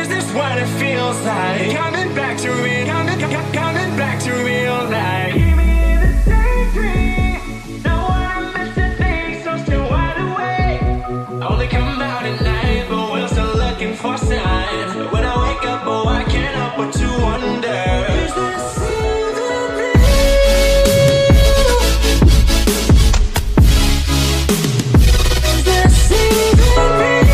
Is this what it feels like? Coming back to real, coming back to real life. Give me the daydream. Know what I'm missing, things so still wide awake. Only come out at night, but we're still looking for signs. When I wake up, oh, I can't help but to wonder. Is this even real? Is this even real?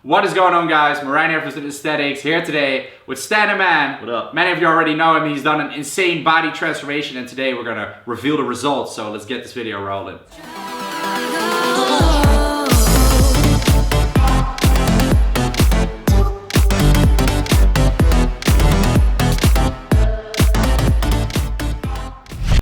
What is going on, guys? Marijn here from Aesthetics, here today with Stan the Man. What up? Many of you already know him. He's done an insane body transformation, and today we're gonna reveal the results. So let's get this video rolling.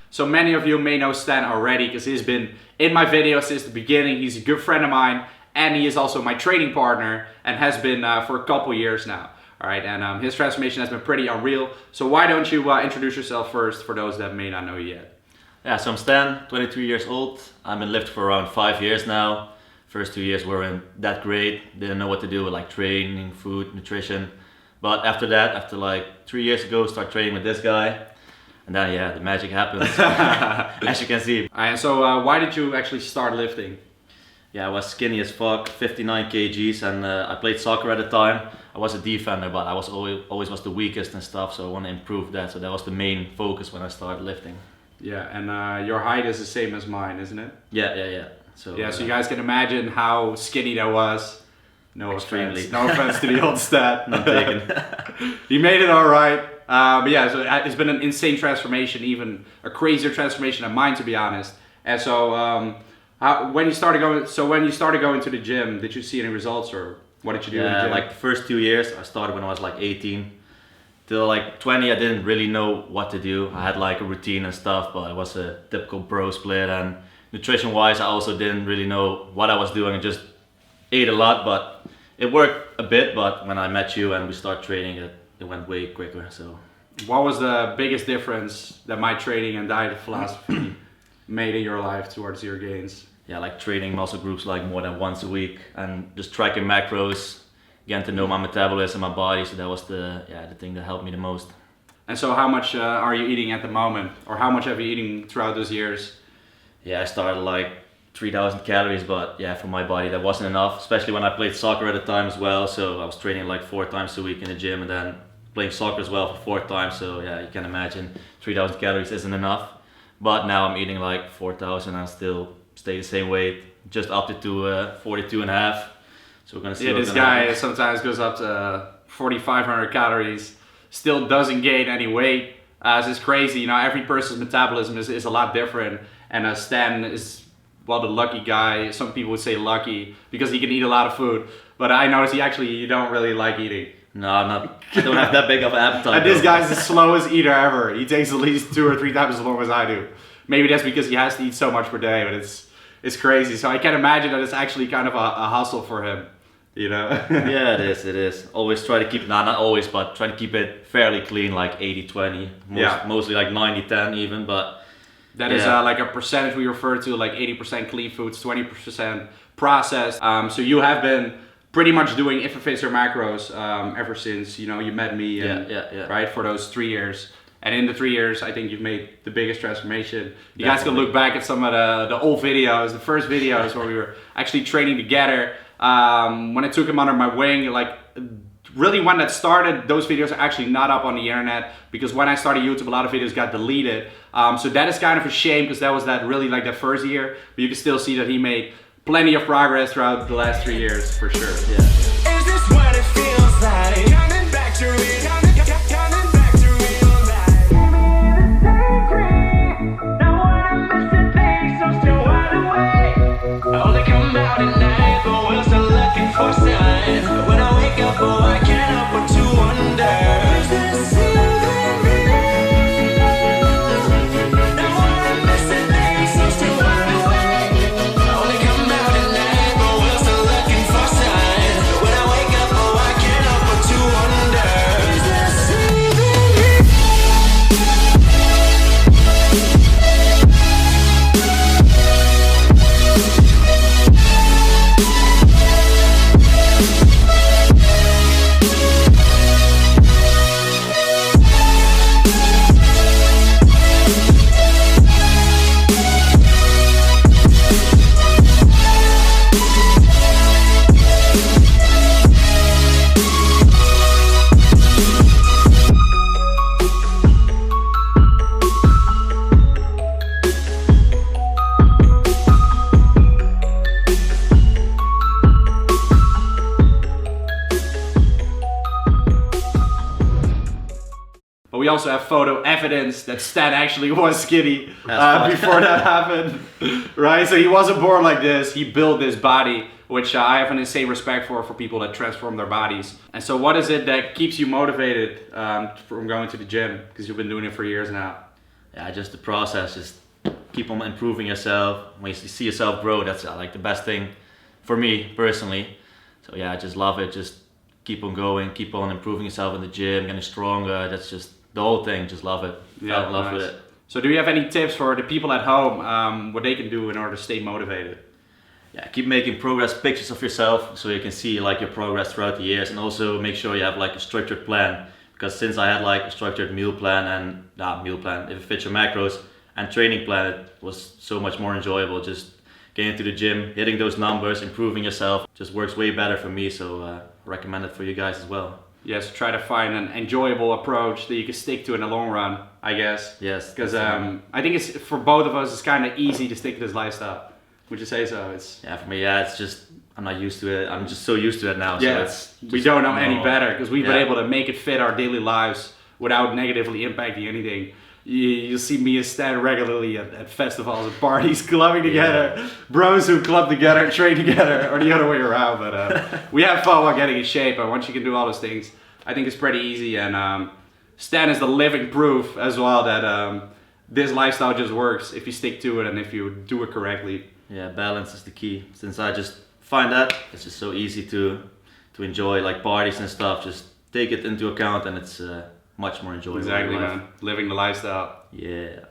So many of you may know Stan already because he's been in my videos since the beginning. He's a good friend of mine. And he is also my training partner and has been for a couple years now. All right, and his transformation has been pretty unreal. So why don't you introduce yourself first for those that may not know you yet? Yeah, so I'm Stan, 23 years old. I've been lifting for around 5 years now. First 2 years weren't that great. Didn't know what to do with like training, food, nutrition. But after that, after like 3 years ago, start training with this guy. And then yeah, the magic happens, as you can see. And so why did you actually start lifting? Yeah, I was skinny as fuck, 59 kgs, and I played soccer at the time. I was a defender, but I was always was the weakest and stuff, so I want to improve that. So that was the main focus when I started lifting. Yeah, and your height is the same as mine, isn't it? Yeah. So yeah, so you guys can imagine how skinny that was. No extremely. offense. No offense to the old Stat. Not taken. He made it all right. But yeah, so it's been an insane transformation, even a crazier transformation than mine, to be honest. And so. When you started going to the gym, did you see any results, or what did you do in the Yeah, gym? like the first 2 years, I started when I was like 18. Till like 20, I didn't really know what to do. I had like a routine and stuff, but it was a typical bro split. And nutrition-wise, I also didn't really know what I was doing. I just ate a lot, but it worked a bit. But when I met you and we started training, it went way quicker. So, what was the biggest difference that my training and diet philosophy made in your life towards your gains? yeah, like training muscle groups like more than once a week and just tracking macros, getting to know my metabolism, my body. So that was the thing that helped me the most. And so how much are you eating at the moment, or how much have you eaten throughout those years? Yeah, I started like 3,000 calories, but yeah, for my body that wasn't enough, especially when I played soccer at the time as well. So I was training like 4 times a week in the gym and then playing soccer as well for 4 times. So yeah, you can imagine 3,000 calories isn't enough. But now I'm eating like 4,000 and still stay the same weight, just upped to 42 and a half. So we're gonna see. Yeah, this guy sometimes goes up to 4,500 calories, still doesn't gain any weight. It's just crazy, you know, every person's metabolism is a lot different. And Stan is, well, the lucky guy. Some people would say lucky because he can eat a lot of food. But I noticed you don't really like eating. No, I'm not. I don't have that big of an appetite. And this guy's the slowest eater ever. He takes at least 2 or 3 times as long as I do. Maybe that's because he has to eat so much per day, but it's crazy. So I can imagine that it's actually kind of a hustle for him, you know? Yeah, it is. Always try to keep, not always, but try to keep it fairly clean, like 80-20. Mostly like 90-10 even, but that is like a percentage we refer to, like 80% clean foods, 20% processed. So you have been pretty much doing IFFAs or macros ever since, you know, you met me, and, right, for those 3 years. And in the 3 years, I think you've made the biggest transformation. You guys can look back at some of the old videos, the first videos where we were actually training together. When I took him under my wing, like really when that started, those videos are actually not up on the internet because when I started YouTube, a lot of videos got deleted. So that is kind of a shame because that was really like the first year, but you can still see that he made plenty of progress throughout the last 3 years for sure. Yeah. Is this what it feels like? Coming back to real, coming back to real life. Give me the daydream. Know what I'm missing, things so still wide awake. Only come out at night, but we're still looking for signs. When I wake up, oh, I can't help but to wonder. Is this even real? Know what I'm missing, things so still wide awake. Only come out at night, but we're still looking for signs. When I wake up, oh, I can't we also have photo evidence that Stan actually was skinny before that happened, right? So he wasn't born like this. He built this body, which I have an insane respect for people that transform their bodies. And so what is it that keeps you motivated from going to the gym? Because you've been doing it for years now. Yeah, just the process, just keep on improving yourself. When you see yourself grow, that's like the best thing for me personally. So yeah, I just love it. Just keep on going, keep on improving yourself in the gym, getting stronger. That's just the whole thing. Just love it. Yeah, love nice. with it. So do you have any tips for the people at home, what they can do in order to stay motivated? Yeah, keep making progress pictures of yourself so you can see like your progress throughout the years, and also make sure you have like a structured plan. Because since I had like a structured meal plan and if it fits your macros and training plan, it was so much more enjoyable. Just getting to the gym, hitting those numbers, improving yourself, just works way better for me. So I recommend it for you guys as well. Yes, try to find an enjoyable approach that you can stick to in the long run, I guess. Yes. Because I think it's for both of us, it's kind of easy to stick to this lifestyle. Would you say so? Yeah, for me, yeah, it's just, I'm not used to it. I'm just so used to it now. Yeah, so we don't know any better because we've been able to make it fit our daily lives without negatively impacting anything. You'll see me and Stan regularly at festivals and parties clubbing together. Bros who club together, train together, or the other way around. But we have fun while getting in shape, and once you can do all those things, I think it's pretty easy. And Stan is the living proof as well that this lifestyle just works if you stick to it and if you do it correctly. Yeah, balance is the key. Since I just find that it's just so easy to enjoy like parties and stuff. Just take it into account, and it's much more enjoyable. Exactly, man. Living the lifestyle. Yeah.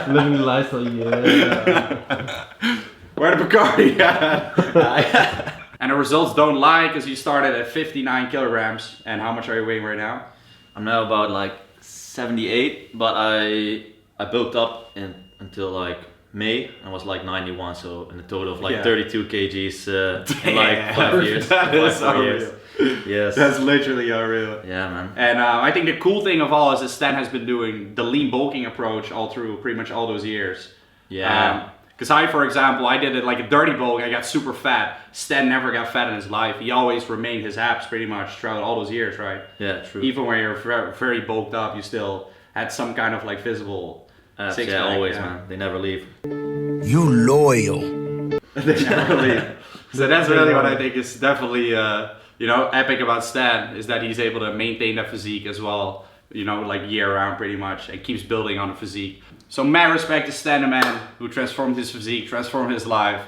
Living the lifestyle, yeah. Where the Bacardi at? And the results don't lie because you started at 59 kilograms. And how much are you weighing right now? I'm now about like 78, but I built up until like May and was like 91, so in a total of like 32 kgs in like 5 years. That is unreal. Yes. That's literally unreal. Yeah, man. And I think the cool thing of all is that Stan has been doing the lean bulking approach all through pretty much all those years. Yeah. Because I, for example, I did it like a dirty bulk, I got super fat. Stan never got fat in his life. He always remained his abs pretty much throughout all those years, right? Yeah, true. Even when you're very bulked up, you still had some kind of like visible six-pack. Yeah, always, man. They never leave. You loyal. They never leave. So that's really what I think is definitely, epic about Stan, is that he's able to maintain that physique as well, like year round pretty much, and keeps building on the physique. So mad respect to Stan, the man who transformed his physique, transformed his life,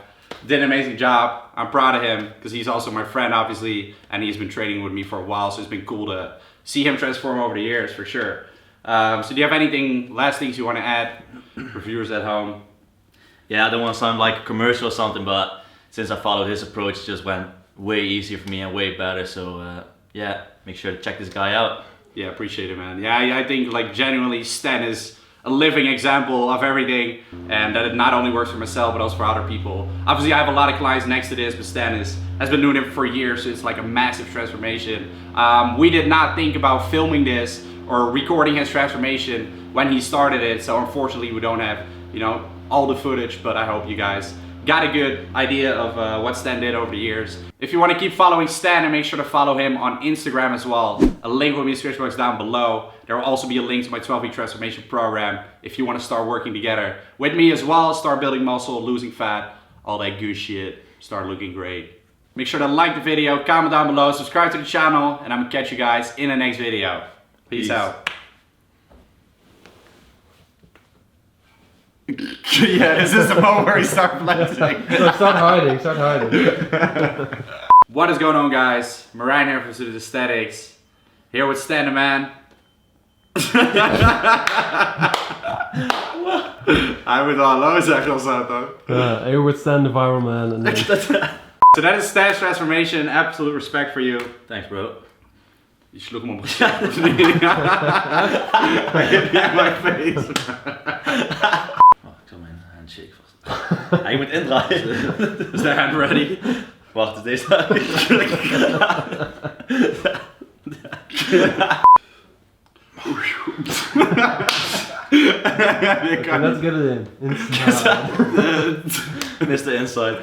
did an amazing job. I'm proud of him because he's also my friend, obviously, and he's been training with me for a while, so it's been cool to see him transform over the years for sure. So do you have last things you want to add for viewers at home? Yeah, I don't want to sound like a commercial or something, but since I followed his approach, it just went way easier for me and way better. So yeah, make sure to check this guy out. Yeah, appreciate it, man. Yeah, I think like genuinely Stan is a living example of everything, and that it not only works for myself but also for other people. Obviously I have a lot of clients next to this, but Stan has been doing it for years, so it's like a massive transformation. We did not think about filming this or recording his transformation when he started it, so unfortunately we don't have all the footage, but I hope you guys got a good idea of what Stan did over the years. If you want to keep following Stan, and make sure to follow him on Instagram as well. A link will be in the description box down below. There will also be a link to my 12-week transformation program if you want to start working together with me as well. Start building muscle, losing fat, all that good shit. Start looking great. Make sure to like the video, comment down below, subscribe to the channel, and I'm gonna catch you guys in the next video. Peace out. Yeah, this is the moment where we start flexing. No, start hiding. What is going on, guys? Marijn here from Student Aesthetics. Here with Stan, the man. Hij moet al hallo zeggen of zo, toch? Here with Stan, the viral man. And So that is Stan's transformation. Absolute respect for you. Thanks, bro. Je sloeg hem op mijn gezicht. In my face. Ik zal mijn handshake vast. Ja, je moet indraaien. Is the hand ready? Wacht, is deze let's get it in. Inside. Mr. Inside.